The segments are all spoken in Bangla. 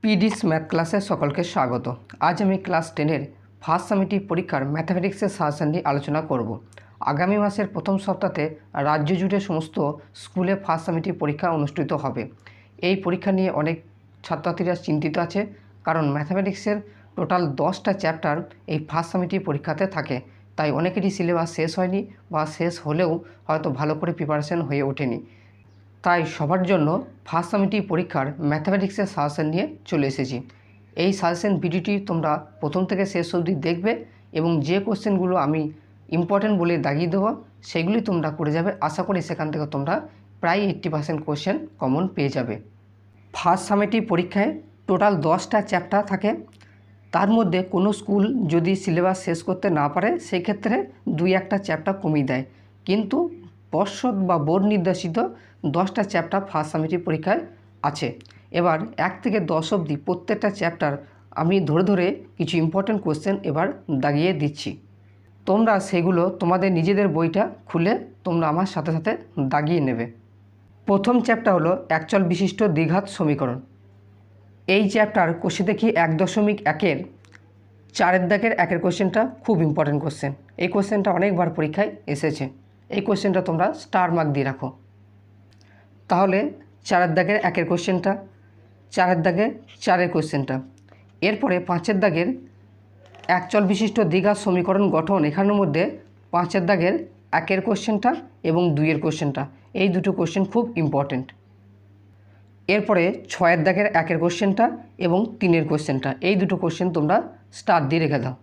পিডিস ম্যাথ ক্লাসে সকলকে স্বাগত। আজ আমি ক্লাস 10-এর ফার্স্ট সামেটিভ পরীক্ষার ম্যাথামেটিক্সের সাজেশন নিয়ে আলোচনা করব। আগামী মাসের প্রথম সপ্তাহে রাজ্য জুড়ে সমস্ত স্কুলে ফার্স্ট সামেটিভ পরীক্ষা অনুষ্ঠিত হবে। এই পরীক্ষা নিয়ে অনেক ছাত্রছাত্রীরা চিন্তিত আছে, কারণ ম্যাথামেটিক্সের টোটাল 10টা চ্যাপ্টার এই ফার্স্ট সামেটিভ পরীক্ষাতে থাকে। তাই অনেকেরই সিলেবাস শেষ হয়নি বা শেষ হলেও হয়তো ভালো করে প্রিপারেশন হয়ে ওঠেনি। তাই সবার জন্য ফার্স্ট সামেটিভ পরীক্ষার ম্যাথামেটিক্সের সাজেশন নিয়ে চলে এসেছি। এই সাজেশন ভিডিওটি তোমরা প্রথম থেকে শেষ অবধি দেখবে এবং যে কোশ্চেনগুলো আমি ইম্পর্টেন্ট বলে দাগিয়ে দেবো সেগুলি তোমরা করে যাবে। আশা করি সেখান থেকে তোমরা প্রায় 80% কোশ্চেন কমন পেয়ে যাবে। ফার্স্ট সামেটিভ পরীক্ষায় টোটাল 10টা চ্যাপ্টার থাকে। তার মধ্যে কোনো স্কুল যদি সিলেবাস শেষ করতে না পারে সেই ক্ষেত্রে 2-1টা চ্যাপ্টার কমিয়ে দেয়, কিন্তু পর্ষদ বা বোর্ড নির্দেশিত 10টা চ্যাপ্টার ফার্স্ট সামেটিভ পরীক্ষায় আছে। এবার 1 থেকে 10 অবধি প্রত্যেকটা চ্যাপ্টার আমি ধরে ধরে কিছু ইম্পর্টেন্ট কোশ্চেন এবার দাগিয়ে দিচ্ছি। তোমরা সেগুলো তোমাদের নিজেদের বইটা খুলে তোমরা আমার সাথে সাথে দাগিয়ে নেবে। প্রথম চ্যাপ্টার হলো একচল বিশিষ্ট দ্বিঘাত সমীকরণ। এই চ্যাপ্টার কোশ্চেন দেখি 1.1-এর 4 দাগের 1 কোশ্চেনটা খুব ইম্পর্টেন্ট কোশ্চেন। এই কোশ্চেনটা অনেকবার পরীক্ষায় এসেছে। এই কোশ্চেনটা তোমরা স্টার মার্ক দিয়ে রাখো। তাহলে 4 দাগের 1 কোশ্চেনটা, 4 দাগের 4 কোশ্চেনটা, এরপরে 5 দাগের একচল বিশিষ্ট দ্বিঘাত সমীকরণ গঠন। এখানের মধ্যে 5 দাগের 1 কোশ্চেনটা এবং 2 কোশ্চেনটা, এই দুটো কোশ্চেন খুব ইম্পর্টেন্ট। এরপরে 6 দাগের 1 কোশ্চেনটা এবং 3 কোশ্চেনটা, এই দুটো কোশ্চেন তোমরা স্টার দিয়ে রেখে দাও।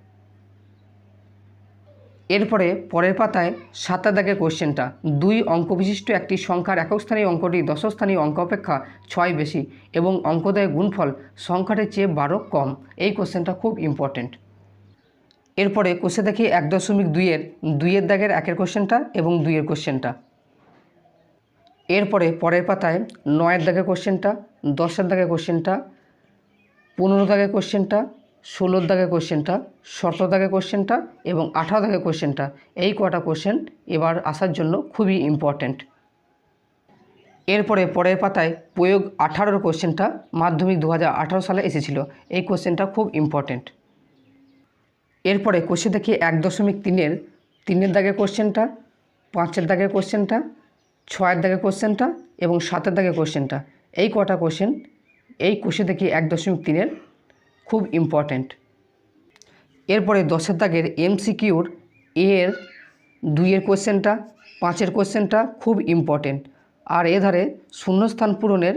এরপরে পরের পাতায় 7 দাগের কোশ্চেনটা, 2 অঙ্ক বিশিষ্ট একটি সংখ্যার একক স্থানীয় অঙ্কটি দশম স্থানীয় অঙ্ক অপেক্ষা 6 বেশি এবং অঙ্কোদয় গুণফল সংখ্যাটির চেয়ে 12 কম। এই কোশ্চেনটা খুব ইম্পর্টেন্ট। এরপরে কোশ্চেন দেখি 1.2-এর 2 দাগের 1 কোশ্চেনটা এবং 2 কোশ্চেনটা। এরপরে পরের পাতায় 9 দাগের কোশ্চেনটা, 10 দাগের কোশ্চেনটা, 15 দাগের কোশ্চেনটা, 16 দাগের কোশ্চেনটা, 17 দাগের কোশ্চেনটা এবং 18 দাগের কোশ্চেনটা, এই কটা কোশ্চেন এবার আসার জন্য খুবই ইম্পর্ট্যান্ট। এরপরে পরের পাতায় প্রয়োগ 18-র কোশ্চেনটা মাধ্যমিক 2018 সালে এসেছিল। এই কোশ্চেনটা খুব ইম্পর্ট্যান্ট। এরপরে কোশ্চেন দেখি 1.3-এর 3 দাগের কোশ্চেনটা, 5 দাগের কোশ্চেনটা, 6 দাগের কোশ্চেনটা এবং 7 দাগের কোশ্চেনটা, এই কটা কোশ্চেন এই কোশ্চেন দেখি 1.3-এর খুব ইম্পর্ট্যান্ট। এরপরে 10 দাগের MCQর এর 2 কোশ্চেনটা, 5 কোশ্চেনটা খুব ইম্পর্ট্যান্ট। আর এধারে শূন্যস্থান পূরণের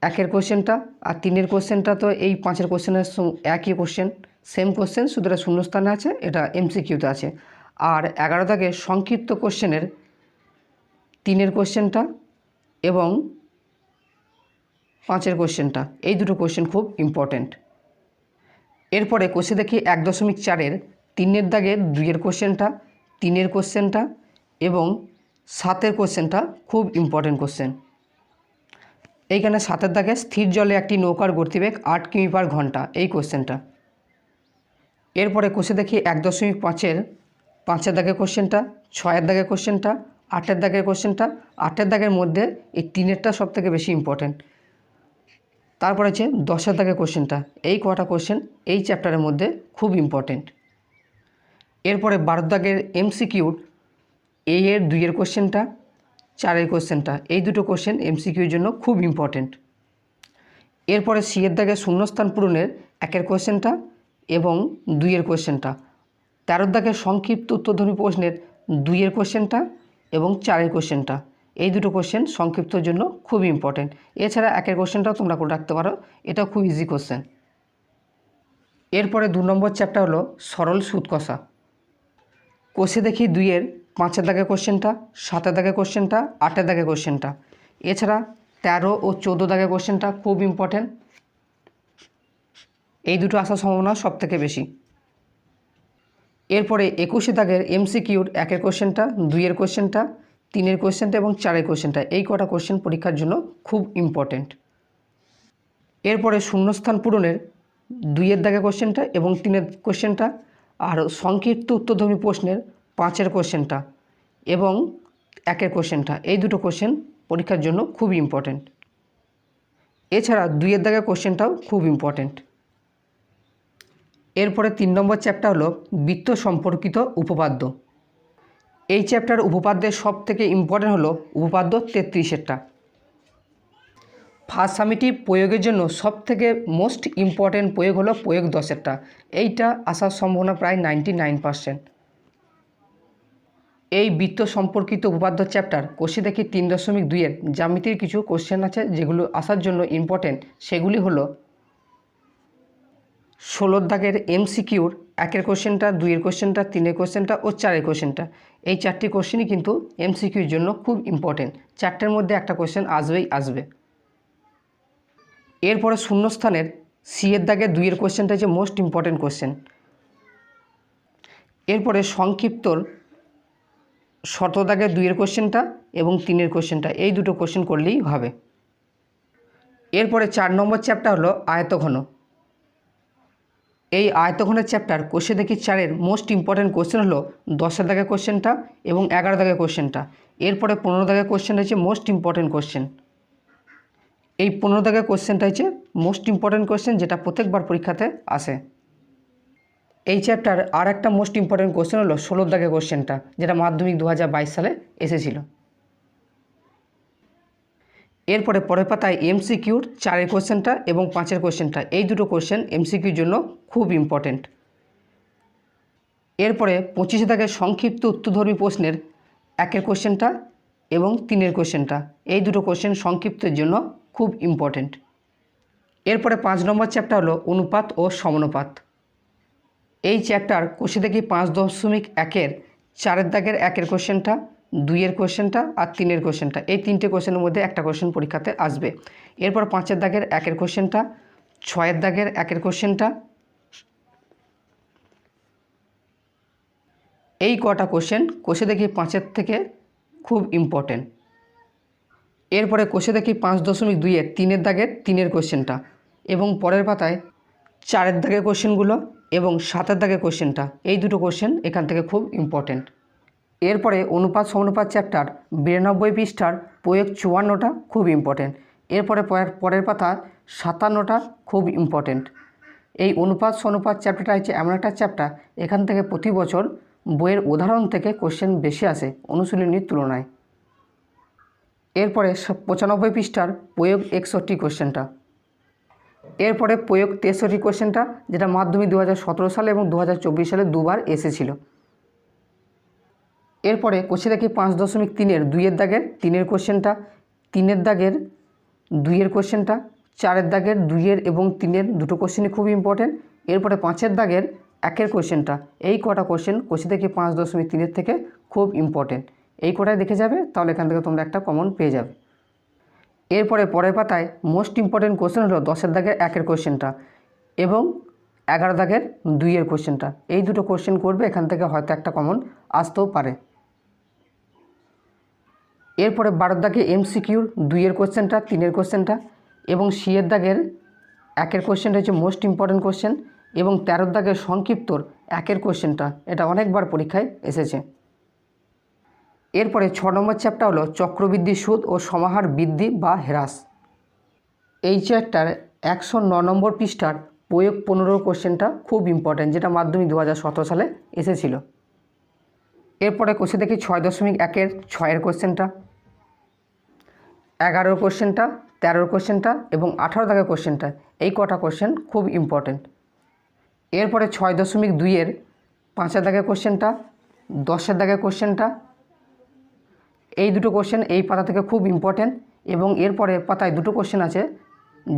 1 কোশ্চেনটা আর 3 কোশ্চেনটা তো এই 5 কোশ্চেনের একই কোশ্চেন, সেম কোশ্চেন, শুধু এটা শূন্যস্থানে আছে, এটা MCQতে আছে। আর 11 দাগের সংক্ষিপ্ত কোশ্চেনের 3 কোশ্চেনটা এবং 5 কোশ্চেনটা, এই দুটো কোশ্চেন খুব ইম্পর্ট্যান্ট। এরপরে কোশ্চেন দেখি 1.4-এর 3 দাগের 2 কোশ্চেনটা, 3 কোশ্চেনটা এবং 7 কোশ্চেনটা খুব ইম্পর্ট্যান্ট কোশ্চেন। এইখানে 7 দাগে স্থির জলে একটি নৌকার গতিবেগ 8 কিমি/ঘন্টা, এই কোশ্চেনটা। এরপরে কোশ্চেন দেখি 1.5-এর 5 দাগের কোশ্চেনটা, 6 দাগের কোশ্চেনটা, 8 দাগের কোশ্চেনটা। 8 দাগের মধ্যে এই 3টা সব থেকে বেশি ইম্পর্ট্যান্ট। তারপরে আছে 10 দাগের কোশ্চেনটা, এই কটা কোশ্চেন এই চ্যাপ্টারের মধ্যে খুব ইম্পর্ট্যান্ট। এরপরে 12 দাগের MCQর এর 2 কোশ্চেনটা, 4 কোশ্চেনটা, এই দুটো কোশ্চেন MCQর জন্য খুব ইম্পর্ট্যান্ট। এরপরে 10 দাগের শূন্যস্থান পূরণের 1 কোশ্চেনটা এবং 2 কোশ্চেনটা। 13 দাগের সংক্ষিপ্ত উত্তরধর্মী প্রশ্নের 2 কোশ্চেনটা এবং 4 কোশ্চেনটা, এই দুটো কোশ্চেন সংক্ষিপ্তর জন্য খুব ইম্পর্ট্যান্ট। এছাড়া 1 কোশ্চেনটাও তোমরা করে রাখতে পারো, এটাও খুব ইজি কোশ্চেন। এরপরে 2 নম্বর চ্যাপ্টার হলো সরল সুদ কষা। কোশ্চেন দেখি 2-এর 5 দাগের কোশ্চেনটা, 7 দাগের কোশ্চেনটা, 8 দাগের কোশ্চেনটা। এছাড়া 13 ও 14 দাগের কোশ্চেনটা খুব ইম্পর্ট্যান্ট। এই দুটো আসার সম্ভাবনা সব থেকে বেশি। এরপরে 21 দাগের MCQর 1 কোশ্চেনটা, 2 কোশ্চেনটা, 3 কোশ্চেনটা এবং 4 কোশ্চেনটা, এই কটা কোশ্চেন পরীক্ষার জন্য খুব ইম্পর্ট্যান্ট। এরপরে শূন্যস্থান পূরণের 2 দাগের কোশ্চেনটা এবং 3 কোশ্চেনটা আর সংক্ষিপ্ত উত্তরধর্মী প্রশ্নের 5 কোশ্চেনটা এবং 1 কোশ্চেনটা, এই দুটো কোশ্চেন পরীক্ষার জন্য খুব ইম্পর্ট্যান্ট। এছাড়া 2-এর দাগের কোশ্চেনটাও খুব ইম্পর্টেন্ট। এরপরে 3 নম্বর চ্যাপ্টার হলো বৃত্ত সম্পর্কিত উপপাদ্য। এই চ্যাপ্টার উপপাদ্যের সব থেকে ইম্পর্টেন্ট হলো উপপাদ্য 33-এরটা। ফার্স্ট সামেটিভ প্রয়োগের জন্য সব থেকে মোস্ট ইম্পর্টেন্ট প্রয়োগ হলো প্রয়োগ 10-এরটা। এইটা আসার সম্ভাবনা প্রায় 99%। এই বৃত্ত সম্পর্কিত উপপাদ্য চ্যাপ্টার কোষে দেখি 3.2-এর জ্যামিতির কিছু কোশ্চেন আছে যেগুলো আসার জন্য ইম্পর্টেন্ট। সেগুলি হলো 16 দাগের এমসিকিউর 1-এর কোশ্চেনটা, 2-এর কোশ্চেনটা, 3-এর কোশ্চেনটা ও 4-এর কোশ্চেনটা। এই 4টি কোশ্চেনই কিন্তু এমসিকিউর জন্য খুব ইম্পর্টেন্ট। 4টের মধ্যে একটা কোশ্চেন আসবেই আসবে। এরপরে শূন্যস্থানের সি-এর দাগের 2-এর কোশ্চেনটা হচ্ছে মোস্ট ইম্পর্টেন্ট কোশ্চেন। এরপরে সংক্ষিপ্তর 17 দাগের 2-এর কোশ্চেনটা এবং 3-এর কোশ্চেনটা, এই দুটো কোশ্চেন করলেই হবে। এরপরে 4 নম্বর চ্যাপ্টার হলো আয়তঘন। এই আয়তঘনের চ্যাপ্টার কোষে দেখি 4-এর মোস্ট ইম্পর্টেন্ট কোশ্চেন হলো 10-এর দাগের কোশ্চেনটা এবং 11 দাগের কোশ্চেনটা। এরপরে 15 দাগের কোশ্চেনটা হচ্ছে মোস্ট ইম্পর্টেন্ট কোশ্চেন। এই 15 দাগের কোশ্চেনটা হচ্ছে মোস্ট ইম্পর্টেন্ট কোশ্চেন, যেটা প্রত্যেকবার পরীক্ষাতে আসে। এই চ্যাপ্টার আর একটা মোস্ট ইম্পর্টেন্ট কোশ্চেন হলো 16 দাগের কোশ্চেনটা, যেটা মাধ্যমিক 2022 সালে এসেছিল। এরপরে পরের পাতায় এমসিকিউর 4-এর কোশ্চেনটা এবং 5-এর কোশ্চেনটা, এই দুটো কোশ্চেন এমসিকিউর জন্য খুব ইম্পর্টেন্ট। এরপরে 25 দাগের সংক্ষিপ্ত উত্তরধর্মী প্রশ্নের 1-এর কোশ্চেনটা এবং 3-এর কোশ্চেনটা, এই দুটো কোশ্চেন সংক্ষিপ্তের জন্য খুব ইম্পর্টেন্ট। এরপরে 5 নম্বর চ্যাপ্টার হলো অনুপাত ও সমানুপাত। এই চ্যাপ্টার কোষে দেখি 5.1-এর 4-এর দাগের 1-এর কোশ্চেনটা, 2-এর কোশ্চেনটা আর 3-এর কোশ্চেনটা, এই 3টে কোশ্চেনের মধ্যে একটা কোশ্চেন পরীক্ষাতে আসবে। এরপর 5-এর দাগের 1-এর কোশ্চেনটা, 6-এর দাগের 1-এর কোশ্চেনটা, এই কটা কোশ্চেন কোষে দেখি 5-এর থেকে খুব ইম্পর্টেন্ট। এরপরে কোষে দেখি 5.2-এর 3-এর দাগের 3-এর কোশ্চেনটা এবং পরের পাতায় 4-এর দাগের কোশ্চেনগুলো এবং 7-এর দাগের কোশ্চেনটা, এই দুটো কোশ্চেন এখান থেকে খুব ইম্পর্টেন্ট। এরপরে অনুপাত সমানুপাত চ্যাপ্টার 92 পৃষ্ঠার প্রয়োগ 54টা খুব ইম্পর্টেন্ট। এরপরে পরের পাতা 57টা খুব ইম্পর্টেন্ট। এই অনুপাত সমানুপাত চ্যাপ্টারটা হচ্ছে এমন একটা চ্যাপ্টার, এখান থেকে প্রতি বছর বইয়ের উদাহরণ থেকে কোশ্চেন বেশি আসে অনুশীলনীর তুলনায়। এরপরে 95 পৃষ্ঠার প্রয়োগ 61 কোশ্চেনটা। এরপরে প্রয়োগ 63 কোশ্চেনটা, যেটা মাধ্যমিক 2017 সালে এবং 2024 সালে দুবার এসেছিল। এরপরে কোষে দেখি 5.3-এর 2-এর দাগের 3-এর কোশ্চেনটা, 3-এর দাগের 2-এর কোশ্চেনটা, 4-এর দাগের 2-এর এবং 3-এর দুটো কোশ্চেনই খুব ইম্পর্টেন্ট। এরপরে 5-এর দাগের 1-এর কোশ্চেনটা, এই কটা কোশ্চেন কোষে দেখি 5.3-এর থেকে খুব ইম্পর্টেন্ট। এই কটাই দেখে যাবে, তাহলে এখান থেকে তোমরা একটা কমন পেয়ে যাবে। এরপরে পরের পাতায় মোস্ট ইম্পর্টেন্ট কোশ্চেন হলো 10-এর দাগের 1-এর কোশ্চেনটা এবং 11 দাগের 2-এর কোশ্চেনটা, এই দুটো কোশ্চেন করবে, এখান থেকে হয়তো একটা কমন আসতেও পারে। এরপরে 12 দাগে এমসিকিউর 2-এর কোশ্চেনটা, 3-এর কোশ্চেনটা এবং সি-এর দাগের 1-এর কোশ্চেনটা হচ্ছে মোস্ট ইম্পর্টেন্ট কোশ্চেন এবং 13 দাগের সংক্ষিপ্তর 1-এর কোশ্চেনটা, এটা অনেকবার পরীক্ষায় এসেছে। এরপরে 6 নম্বর চ্যাপ্টার হলো চক্রবৃদ্ধি সুদ ও সমাহার বৃদ্ধি বা হ্রাস। এই চ্যাপ্টার 109 নম্বর পৃষ্ঠার প্রয়োগ 15 কোশ্চেনটা খুব ইম্পর্টেন্ট, যেটা মাধ্যমিক 2017 সালে এসেছিল। এরপরে কোষে দেখি 6.1-এর 6-এর কোশ্চেনটা, 11-এর কোশ্চেনটা, 13-এর কোশ্চেনটা এবং 18 দাগের কোশ্চেনটা, এই কটা কোশ্চেন খুব ইম্পর্টেন্ট। এরপরে 6.2-এর 5-এর দাগের কোশ্চেনটা, 10-এর দাগের কোশ্চেনটা, এই দুটো কোশ্চেন এই পাতা থেকে খুব ইম্পর্টেন্ট এবং এরপরে পাতায় দুটো কোশ্চেন আছে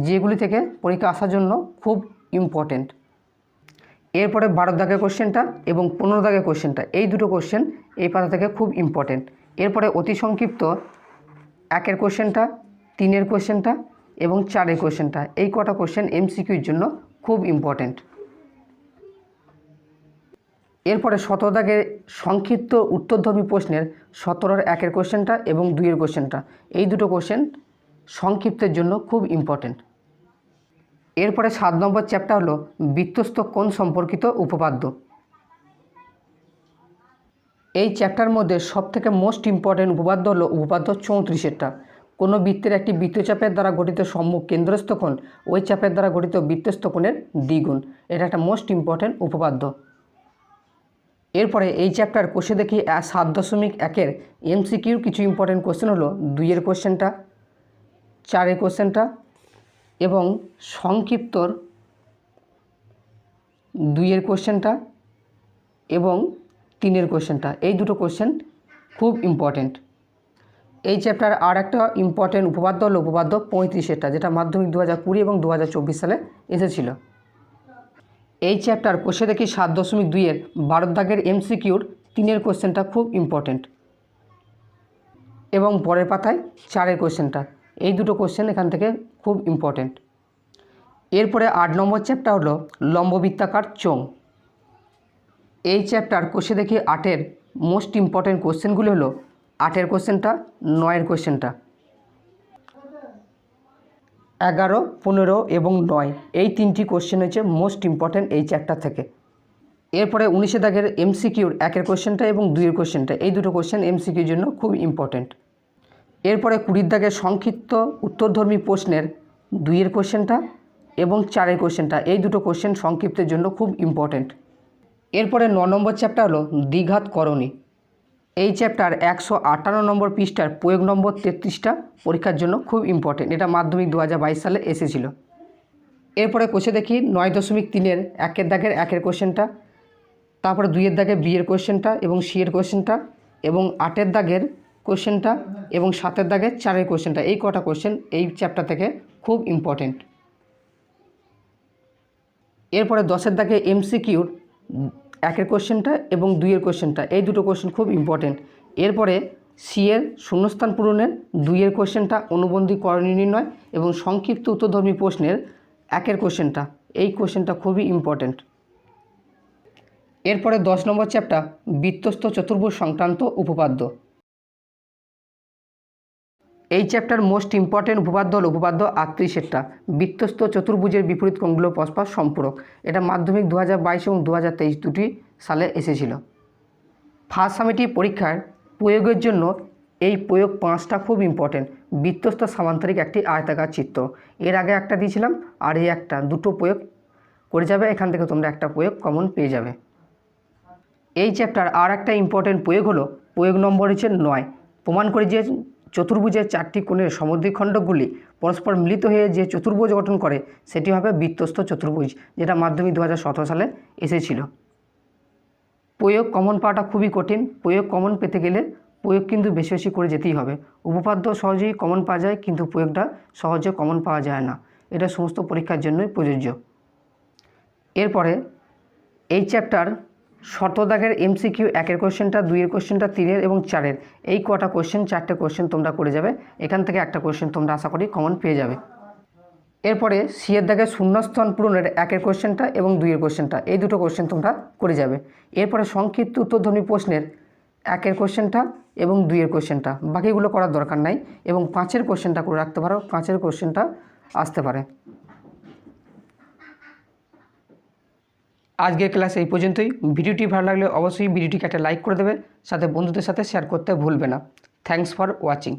যেগুলি থেকে পরীক্ষা আসার জন্য খুব ইম্পর্টেন্ট। এরপরে 12 দাগের কোশ্চেনটা এবং 15 দাগের কোশ্চেনটা, এই দুটো কোশ্চেন এই পাতা থেকে খুব ইম্পর্টেন্ট। এরপরে অতি সংক্ষিপ্ত 1-এর কোশ্চেনটা, 3-এর কোশ্চেনটা এবং 4-এর কোশ্চেনটা, এই কটা কোশ্চেন এমসিকিউর জন্য খুব ইম্পর্টেন্ট। এরপরে 17 দাগের সংক্ষিপ্ত উত্তরধর্মী প্রশ্নের 17-এর 1-এর কোশ্চেনটা এবং 2-এর কোশ্চেনটা, এই দুটো কোশ্চেন সংক্ষিপ্তের জন্য খুব ইম্পর্টেন্ট। এরপরে 7 নম্বর চ্যাপ্টার হলো বৃত্তস্থ কোণ সম্পর্কিত উপপাদ্য। এই চ্যাপ্টার মধ্যে সবথেকে মোস্ট ইম্পর্টেন্ট উপপাদ্য হলো উপপাদ্য 34-এরটা। কোনো বৃত্তের একটি বৃত্তচাপের দ্বারা গঠিত সম্মুখ কেন্দ্রস্থ কোণ ওই চাপের দ্বারা গঠিত বৃত্তস্থ কোণের দ্বিগুণ। এটা একটা মোস্ট ইম্পর্ট্যান্ট উপপাদ্য। এরপরে এই চ্যাপ্টার কোষে দেখি 7.1-এর MCQর কিছু ইম্পর্টেন্ট কোশ্চেন হলো 2-এর কোশ্চেনটা, 4-এর কোশ্চেনটা এবং সংক্ষিপ্তর 2-এর কোশ্চেনটা এবং 3-এর কোশ্চেনটা। এই দুটো কোশ্চেন খুব ইম্পর্টেন্ট। এই চ্যাপ্টার আর একটা ইম্পর্টেন্ট উপপাদ্য হলো উপপাদ্য 35-এরটা, যেটা মাধ্যমিক 2020 এবং 2024 সালে এসেছিল। এই চ্যাপ্টার কোষে দেখি 7.2-এর 12 দাগের MCQর 3-এর কোশ্চেনটা খুব ইম্পর্টেন্ট এবং পরের পাতায় 4-এর কোশ্চেনটা। এই দুটো কোশ্চেন এখান থেকে খুব ইম্পর্টেন্ট। এরপরে 8 নম্বর চ্যাপ্টার হলো লম্ববৃত্তাকার চোঙ। এই চ্যাপ্টার কোষে দেখি 8-এর মোস্ট ইম্পর্টেন্ট কোশ্চেনগুলো হলো 8-এর কোশ্চেনটা, 9-এর কোশ্চেনটা, 11, 15 এবং 9 এই 3টি কোশ্চেন হচ্ছে মোস্ট ইম্পর্টেন্ট এই চ্যাপ্টার থেকে। এরপরে 19 দাগের MCQর 1-এর কোশ্চেনটা এবং 2-এর কোশ্চেনটা, এই দুটো কোশ্চেন MCQর জন্য খুব ইম্পর্টেন্ট। এরপরে 20 দাগের সংক্ষিপ্ত উত্তরধর্মী প্রশ্নের 2-এর কোশ্চেনটা এবং 4-এর কোশ্চেনটা, এই দুটো কোশ্চেন সংক্ষিপ্তের জন্য খুব ইম্পর্টেন্ট। এরপরে 9 নম্বর চ্যাপ্টার হলো দ্বিঘাত করণী। এই চ্যাপ্টার 158 নম্বর পৃষ্ঠার প্রয়োগ নম্বর 33টা পরীক্ষার জন্য খুব ইম্পর্টেন্ট। এটা মাধ্যমিক 2022 সালে এসেছিল। এরপরে কোষে দেখি 9.3-এর 1-এর দাগের 1-এর কোশ্চেনটা, তারপরে 2-এর দাগের B-এর কোশ্চেনটা এবং C-এর কোশ্চেনটা এবং 8-এর দাগের কোশ্চেনটা এবং 7-এর দাগের 4-এর কোশ্চেনটা, এই কটা কোশ্চেন এই চ্যাপ্টার থেকে খুব ইম্পর্টেন্ট। এরপরে 10-এর দাগে MCQর 1-এর কোশ্চেনটা এবং 2-এর কোশ্চেনটা, এই দুটো কোশ্চেন খুব ইম্পর্টেন্ট। এরপরে C-এর শূন্যস্থান পূরণের 2-এর কোশ্চেনটা, অনুবন্ধী করণী নির্ণয় এবং সংক্ষিপ্ত উত্তরধর্মী প্রশ্নের 1-এর কোশ্চেনটা, এই কোশ্চেনটা খুবই ইম্পর্টেন্ট। এরপরে 10 নম্বর চ্যাপ্টার বৃত্তস্থ চতুর্ভুজ সংক্রান্ত উপপাদ্য। এই চ্যাপ্টার মোস্ট ইম্পর্টেন্ট উপপাদ্য হলো উপপাদ্য 38-এরটা, বৃত্তস্থ চতুর্ভুজের বিপরীত কোণগুলো পরস্পর সম্পূরক। এটা মাধ্যমিক 2022 এবং 2023 দুটি সালে এসেছিল। ফার্স্ট সামেটিভ পরীক্ষার প্রয়োগের জন্য এই প্রয়োগ 5টা খুব ইম্পর্টেন্ট। বৃত্তস্থ সামান্তরিক একটি আয়তাকার চিত্র, এর আগে একটা দিয়েছিলাম আর এই একটা, দুটো প্রয়োগ করে যাবে, এখান থেকে তোমরা একটা প্রয়োগ কমন পেয়ে যাবে। এই চ্যাপ্টার আর একটা ইম্পর্টেন্ট প্রয়োগ হলো প্রয়োগ নম্বর হচ্ছে 9, প্রমাণ করে যে চতুর্ভুজের 4টি কোণের সমদ্বিখণ্ডকগুলি পরস্পর মিলিত হয়ে যে চতুর্ভুজ গঠন করে সেটি হবে বৃত্তস্থ চতুর্ভুজ, যেটা মাধ্যমিক 2017 সালে এসেছিল। প্রয়োগ কমন পাওয়াটা খুবই কঠিন। প্রয়োগ কমন পেতে গেলে প্রয়োগ কিন্তু বেশি বেশি করে যেতেই হবে। উপপাদ্য সহজেই কমন পাওয়া যায় কিন্তু প্রয়োগটা সহজে কমন পাওয়া যায় না, এটা সমস্ত পরীক্ষার জন্যই প্রযোজ্য। এরপরে এই চ্যাপ্টার 17 দাগের MCQ 1-এর কোশ্চেনটা, 2-এর কোশ্চেনটা, 3-এর এবং 4-এর, এই কটা কোশ্চেন 4টে কোশ্চেন তোমরা করে যাবে, এখান থেকে একটা কোশ্চেন তোমরা আশা করি কমন পেয়ে যাবে। এরপরে C-এর দাগের শূন্যস্থান পূরণের 1-এর কোশ্চেনটা এবং 2-এর কোশ্চেনটা, এই দুটো কোশ্চেন তোমরা করে যাবে। এরপরে সংক্ষিপ্ত উত্তরধর্মী প্রশ্নের 1-এর কোশ্চেনটা এবং 2-এর কোশ্চেনটা, বাকিগুলো করার দরকার নাই এবং 5-এর কোশ্চেনটা করে রাখতে পারো, 5-এর কোশ্চেনটা আসতে পারে। আজকের ক্লাস এই পর্যন্তই। ভিডিওটি ভালো লাগলে অবশ্যই ভিডিওটিকে একটা লাইক করে দেবে, সাথে বন্ধুদের সাথে শেয়ার করতে ভুলবে না। Thanks for watching.